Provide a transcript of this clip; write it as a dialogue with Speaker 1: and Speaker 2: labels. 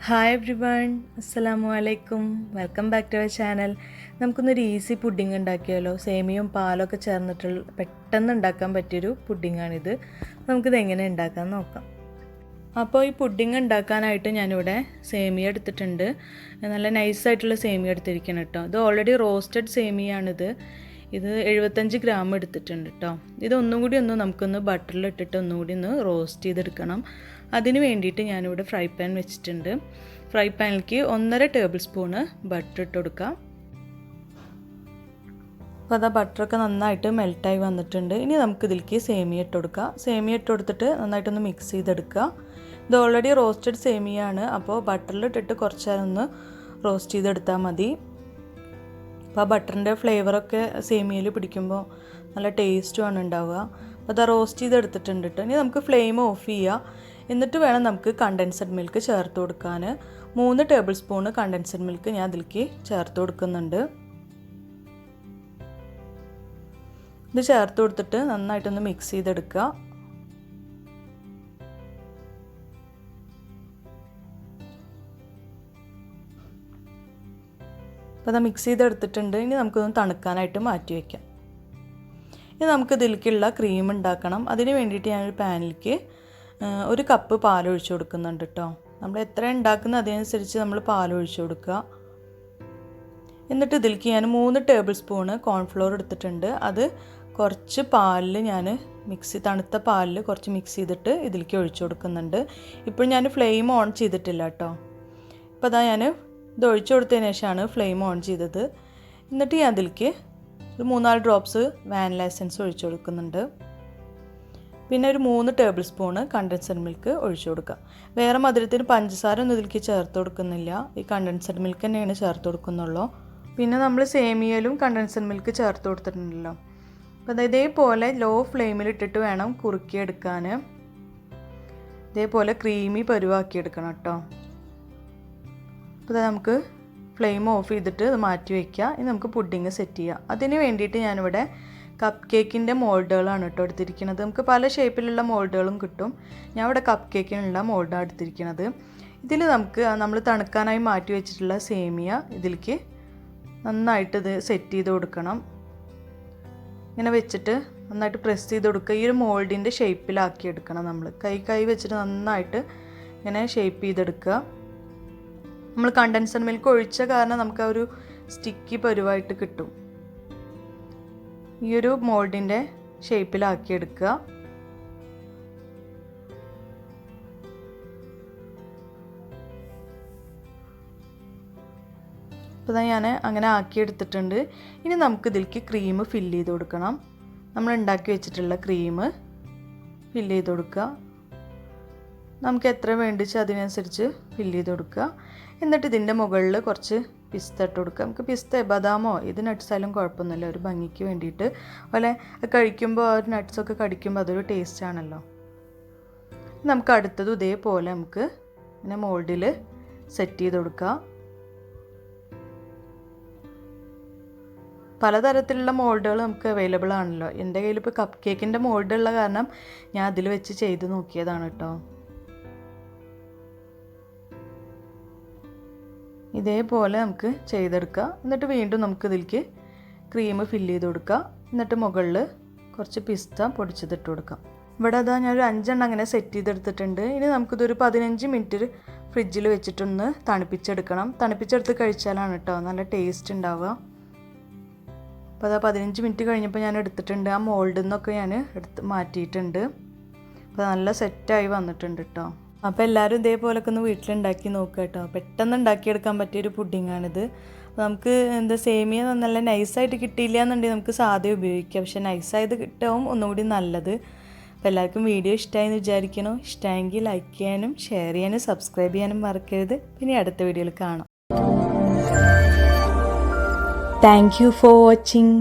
Speaker 1: Hi everyone, അസ്സലാമു അലൈക്കും. Welcome back to our channel. നമുക്കൊന്നൊരു ഈസി പുഡിംഗ് ഉണ്ടാക്കിയാലോ. സേമിയയും പാലൊക്കെ ചേർന്നിട്ടുള്ള പെട്ടെന്ന് ഉണ്ടാക്കാൻ പറ്റിയൊരു പുഡിങ്ങാണിത്. നമുക്കിത് എങ്ങനെ ഉണ്ടാക്കാമെന്ന് നോക്കാം. അപ്പോൾ ഈ പുഡിംഗ് ഉണ്ടാക്കാനായിട്ട് ഞാനിവിടെ സേമിയ എടുത്തിട്ടുണ്ട്. നല്ല നൈസായിട്ടുള്ള സേമിയ എടുത്തിരിക്കണം കേട്ടോ. ഇത് ഓൾറെഡി റോസ്റ്റഡ് സേമിയാണിത്. ഇത് 75 ഗ്രാം എടുത്തിട്ടുണ്ട് കേട്ടോ. ഇതൊന്നും കൂടി നമുക്കൊന്ന് ബട്ടറിലിട്ടിട്ട് ഒന്നുകൂടി റോസ്റ്റ് ചെയ്തെടുക്കണം. അതിന് വേണ്ടിയിട്ട് ഞാനിവിടെ ഫ്രൈ പാൻ വെച്ചിട്ടുണ്ട്. ഫ്രൈ പാനിലേക്ക് 1.5 ടേബിൾ സ്പൂണ് ബട്ടർ ഇട്ട് കൊടുക്കാം. അപ്പോൾ അതാ ബട്ടറൊക്കെ നന്നായിട്ട് മെൽറ്റായി വന്നിട്ടുണ്ട്. ഇനി നമുക്കിതിലേക്ക് സേമിയ ഇട്ട് കൊടുക്കാം. സേമിയ ഇട്ട് കൊടുത്തിട്ട് നന്നായിട്ടൊന്ന് മിക്സ് ചെയ്തെടുക്കുക. ഇത് ഓൾറെഡി റോസ്റ്റഡ് സേമിയാണ്, അപ്പോൾ ബട്ടറിലിട്ടിട്ട് കുറച്ച് നേരം ഒന്ന് റോസ്റ്റ് ചെയ്തെടുത്താൽ മതി. അപ്പോൾ ആ ബട്ടറിൻ്റെ ഫ്ലേവറൊക്കെ സേമിയയിൽ പിടിക്കുമ്പോൾ നല്ല ടേസ്റ്റുമാണ് ഉണ്ടാവുക. അപ്പോൾ അത് റോസ്റ്റ് ചെയ്തെടുത്തിട്ടുണ്ട് കേട്ടോ. ഇനി നമുക്ക് ഫ്ലെയിം ഓഫ് ചെയ്യുക. എന്നിട്ട് വേണം നമുക്ക് കണ്ടൻസഡ് മിൽക്ക് ചേർത്ത് കൊടുക്കാൻ. 3 ടേബിൾ സ്പൂണ് കണ്ടൻസഡ് മിൽക്ക് ഞാൻ അതിലേക്ക് ചേർത്ത് കൊടുക്കുന്നുണ്ട്. ഇത് ചേർത്ത് കൊടുത്തിട്ട് നന്നായിട്ടൊന്ന് മിക്സ് ചെയ്തെടുക്കുക. അപ്പോൾ അത് മിക്സ് ചെയ്തെടുത്തിട്ടുണ്ട്. ഇനി നമുക്കൊന്ന് തണുക്കാനായിട്ട് മാറ്റി വയ്ക്കാം. ഇനി നമുക്ക് ഇതിലേക്കുള്ള ക്രീം ഉണ്ടാക്കണം. അതിന് വേണ്ടിയിട്ട് ഞാനൊരു പാനിലേക്ക് 1 കപ്പ് പാൽ ഒഴിച്ചു കൊടുക്കുന്നുണ്ട് കേട്ടോ. നമ്മൾ എത്ര ഉണ്ടാക്കുന്ന അതിനനുസരിച്ച് നമ്മൾ പാൽ ഒഴിച്ചു കൊടുക്കുക. എന്നിട്ട് ഇതിലേക്ക് ഞാൻ 3 ടേബിൾ സ്പൂണ് കോൺഫ്ലോർ എടുത്തിട്ടുണ്ട്. അത് കുറച്ച് പാലിൽ ഞാൻ തണുത്ത പാലിൽ കുറച്ച് മിക്സ് ചെയ്തിട്ട് ഇതിലേക്ക് ഒഴിച്ചു കൊടുക്കുന്നുണ്ട്. ഇപ്പോൾ ഞാൻ ഫ്ലെയിം ഓൺ ചെയ്തിട്ടില്ല കേട്ടോ. ഇപ്പോൾ അതാ ഞാൻ ഇത് ഒഴിച്ചു കൊടുത്തതിന് ശേഷമാണ് ഫ്ലെയിം ഓൺ ചെയ്തത്. എന്നിട്ട് ഞാൻ അതിലേക്ക് ഒരു 3-4 ഡ്രോപ്സ് വാനില എസൻസ് ഒഴിച്ചു കൊടുക്കുന്നുണ്ട്. പിന്നെ ഒരു 3 ടേബിൾ സ്പൂണ് കണ്ടൻസഡ് മിൽക്ക് ഒഴിച്ചു കൊടുക്കുക. വേറെ മധുരത്തിന് പഞ്ചസാര ഒന്നും ഇതിലേക്ക് ചേർത്ത് കൊടുക്കുന്നില്ല. ഈ കണ്ടൻസഡ് മിൽക്ക് തന്നെയാണ് ചേർത്ത് കൊടുക്കുന്നുള്ളൂ. പിന്നെ നമ്മൾ സേമിയയിലും കണ്ടൻസഡ് മിൽക്ക് ചേർത്ത് കൊടുത്തിട്ടുണ്ടല്ലോ. അപ്പോൾ ഇതേപോലെ ലോ ഫ്ലെയിമിൽ ഇട്ടിട്ട് വേണം കുറുക്കിയെടുക്കാൻ. ഇതേപോലെ ക്രീമി പരുവാക്കിയെടുക്കണം കേട്ടോ. അപ്പോൾ നമുക്ക് ഫ്ലെയിം ഓഫ് ചെയ്തിട്ട് ഇത് മാറ്റി വയ്ക്കുക. ഇനി നമുക്ക് പുഡിങ് സെറ്റ് ചെയ്യാം. അതിന് വേണ്ടിയിട്ട് ഞാനിവിടെ കപ്പ് കേക്കിൻ്റെ മോൾഡുകളാണ് കേട്ടോ എടുത്തിരിക്കുന്നത്. നമുക്ക് പല ഷേപ്പിലുള്ള മോൾഡുകളും കിട്ടും. ഞാൻ ഇവിടെ കപ്പ് കേക്കിനുള്ള മോൾഡാണ് എടുത്തിരിക്കുന്നത്. ഇതിൽ നമ്മൾ തണുക്കാനായി മാറ്റി വെച്ചിട്ടുള്ള സേമിയ ഇതിലേക്ക് നന്നായിട്ട് ഇത് സെറ്റ് ചെയ്ത് കൊടുക്കണം. ഇങ്ങനെ വെച്ചിട്ട് നന്നായിട്ട് പ്രസ് ചെയ്ത് കൊടുക്കുക. ഈ ഒരു മോൾഡിൻ്റെ ഷേപ്പിലാക്കി എടുക്കണം. നമ്മൾ കൈ വെച്ചിട്ട് നന്നായിട്ട് ഇങ്ങനെ ഷേപ്പ് ചെയ്തെടുക്കുക. നമ്മൾ കണ്ടൻസഡ് മിൽക്ക് ഒഴിച്ച കാരണം നമുക്ക് ആ ഒരു സ്റ്റിക്കി പരുവായിട്ട് കിട്ടും. ഈ ഒരു മോൾഡിൻ്റെ ഷേപ്പിലാക്കി എടുക്കുക. അപ്പോൾ ഞാൻ അങ്ങനെ ആക്കിയെടുത്തിട്ടുണ്ട്. ഇനി നമുക്ക് ഇതിലേക്ക് ക്രീം ഫില്ല് ചെയ്ത് കൊടുക്കണം. നമ്മൾ ഉണ്ടാക്കി വെച്ചിട്ടുള്ള ക്രീം ഫില്ല് ചെയ്ത് കൊടുക്കുക. നമുക്ക് എത്ര വേണ്ടിച്ച് അതിനനുസരിച്ച് ഫില്ല് ചെയ്ത് കൊടുക്കുക. എന്നിട്ട് ഇതിൻ്റെ മുകളിൽ കുറച്ച് പിസ്ത ഇട്ട് കൊടുക്കുക. നമുക്ക് പിസ്ത ബദാമോ ഇത് നട്ട്സായാലും കുഴപ്പമൊന്നുമില്ല, ഒരു ഭംഗിക്ക് വേണ്ടിയിട്ട്. അതുപോലെ കഴിക്കുമ്പോൾ ആ ഒരു നട്ട്സൊക്കെ കടിക്കുമ്പോൾ അതൊരു ടേസ്റ്റാണല്ലോ. നമുക്ക് അടുത്തതും ഇതേപോലെ നമുക്ക് ഇങ്ങനെ മോൾഡിൽ സെറ്റ് ചെയ്ത് കൊടുക്കുക. പലതരത്തിലുള്ള മോൾഡുകൾ നമുക്ക് അവൈലബിൾ ആണല്ലോ. എൻ്റെ കയ്യിൽ ഇപ്പോൾ കപ്പ് കേക്കിൻ്റെ മോൾഡുള്ള കാരണം ഞാൻ അതിൽ വെച്ച് ചെയ്ത് നോക്കിയതാണ് കേട്ടോ. ഇതേപോലെ നമുക്ക് ചെയ്തെടുക്കുക. എന്നിട്ട് വീണ്ടും നമുക്ക് ഇതിലേക്ക് ക്രീം ഫില്ല് ചെയ്ത് കൊടുക്കുക. എന്നിട്ട് മുകളിൽ കുറച്ച് പിസ്ത പൊടിച്ചതിട്ട് കൊടുക്കാം. ഇവിടെ അതാ ഞാനൊരു 5 എണ്ണം അങ്ങനെ സെറ്റ് ചെയ്തെടുത്തിട്ടുണ്ട്. ഇനി നമുക്കിതൊരു 15 മിനിറ്റ് ഫ്രിഡ്ജിൽ വെച്ചിട്ടൊന്ന് തണുപ്പിച്ചെടുക്കണം. തണുപ്പിച്ചെടുത്ത് കഴിച്ചാലാണ് കേട്ടോ നല്ല ടേസ്റ്റ് ഉണ്ടാവുക. അപ്പോൾ അതാ 15 മിനിറ്റ് കഴിഞ്ഞപ്പോൾ ഞാൻ എടുത്തിട്ടുണ്ട്. ആ മോൾഡിൽ നിന്നൊക്കെ ഞാൻ എടുത്ത് മാറ്റിയിട്ടുണ്ട്. അപ്പോൾ നല്ല സെറ്റായി വന്നിട്ടുണ്ട് കേട്ടോ. അപ്പോൾ എല്ലാവരും ഇതേപോലൊക്കെ ഒന്ന് വീട്ടിലുണ്ടാക്കി നോക്കുക കേട്ടോ. പെട്ടെന്ന് ഉണ്ടാക്കിയെടുക്കാൻ പറ്റിയൊരു പുഡിങ്ങാണിത്. നമുക്ക് സേമിയ നല്ല നൈസായിട്ട് കിട്ടിയില്ല എന്നുണ്ടെങ്കിൽ നമുക്ക് സാധ്യത ഉപയോഗിക്കാം. പക്ഷേ നൈസായത് കിട്ടാവും ഒന്നുകൂടി നല്ലത്. അപ്പോൾ എല്ലാവർക്കും വീഡിയോ ഇഷ്ടമായി എന്ന് വിചാരിക്കണോ. ഇഷ്ടമായെങ്കിൽ ലൈക്ക് ചെയ്യാനും ഷെയർ ചെയ്യാനും സബ്സ്ക്രൈബ് ചെയ്യാനും മറക്കരുത്. പിന്നെ അടുത്ത വീഡിയോയിൽ കാണാം. Thank you for watching.